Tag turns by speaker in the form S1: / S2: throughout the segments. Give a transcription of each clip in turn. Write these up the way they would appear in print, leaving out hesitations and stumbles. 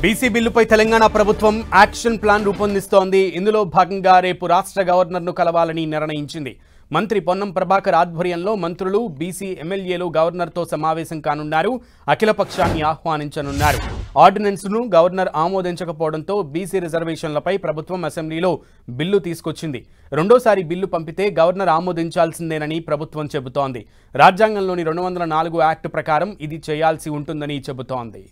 S1: BC బిల్లుపై తెలంగాణ ప్రభుత్వం action plan రూపొందిస్తోంది. ఇందులో భాగంగా రేపు రాష్ట్ర గవర్నర్ను కలవాలని నిర్ణయించింది. మంత్రి పొన్నం ప్రభాకర్ ఆధ్వర్యంలో మంత్రులు, బీసీ ఎమ్మెల్యేలు గవర్నర్తో సమావేశం కానున్నారు. అఖిలపక్షాన్ని ఆహ్వానించనున్నారు. ఆర్డినెన్స్ను గవర్నర్ ఆమోదించకపోవడంతో బీసీ రిజర్వేషన్లపై ప్రభుత్వం అసెంబ్లీలో బిల్లు తీసుకొచ్చింది. రెండోసారి బిల్లు పంపితే గవర్నర్ ఆమోదించాల్సిందేనని ప్రభుత్వం చెబుతోంది. రాజ్యాంగంలోని 204 యాక్ట్ ప్రకారం ఇది చేయాల్సి ఉంటుందని చెబుతోంది.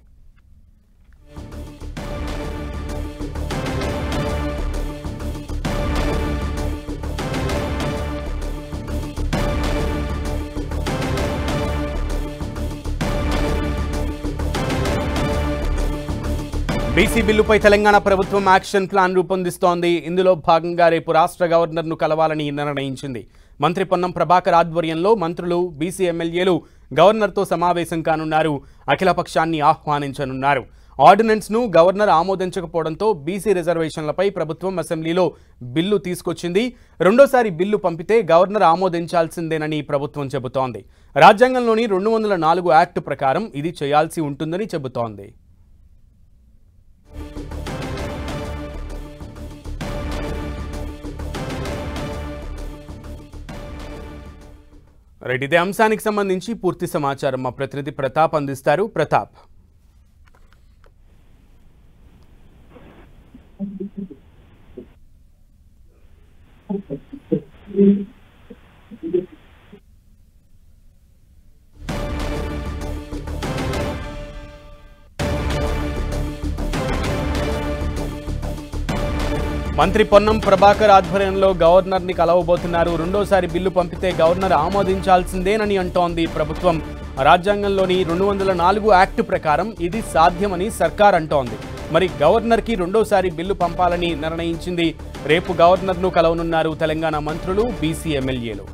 S1: బీసీ బిల్లుపై తెలంగాణ ప్రభుత్వం యాక్షన్ ప్లాన్ రూపొందిస్తోంది. ఇందులో భాగంగా రేపు రాష్ట్ర గవర్నర్ను కలవాలని నిర్ణయించింది. మంత్రి పొన్నం ప్రభాకర్ ఆధ్వర్యంలో మంత్రులు, బీసీ ఎమ్మెల్యేలు గవర్నర్తో సమావేశం కానున్నారు. అఖిలపక్షాన్ని ఆహ్వానించనున్నారు. ఆర్డినెన్స్ను గవర్నర్ ఆమోదించకపోవడంతో బీసీ రిజర్వేషన్లపై ప్రభుత్వం అసెంబ్లీలో బిల్లు తీసుకొచ్చింది. రెండోసారి బిల్లు పంపితే గవర్నర్ ఆమోదించాల్సిందేనని ప్రభుత్వం చెబుతోంది. రాజ్యాంగంలోని 204 యాక్ట్ ప్రకారం ఇది చేయాల్సి ఉంటుందని చెబుతోంది. రైట్, ఇదే అంశానికి సంబంధించి పూర్తి సమాచారం మా ప్రతినిధి ప్రతాప్ అందిస్తారు. ప్రతాప్, మంత్రి పొన్నం ప్రభాకర్ ఆధ్వర్యంలో గవర్నర్ని కలవబోతున్నారు. రెండోసారి బిల్లు పంపితే గవర్నర్ ఆమోదించాల్సిందేనని అంటోంది ప్రభుత్వం. రాజ్యాంగంలోని 204 యాక్ట్ ప్రకారం ఇది సాధ్యమని సర్కార్ అంటోంది. మరి గవర్నర్కి రెండోసారి బిల్లు పంపాలని నిర్ణయించింది. రేపు గవర్నర్ను కలవనున్నారు తెలంగాణ మంత్రులు, బీసీ ఎమ్మెల్యేలు.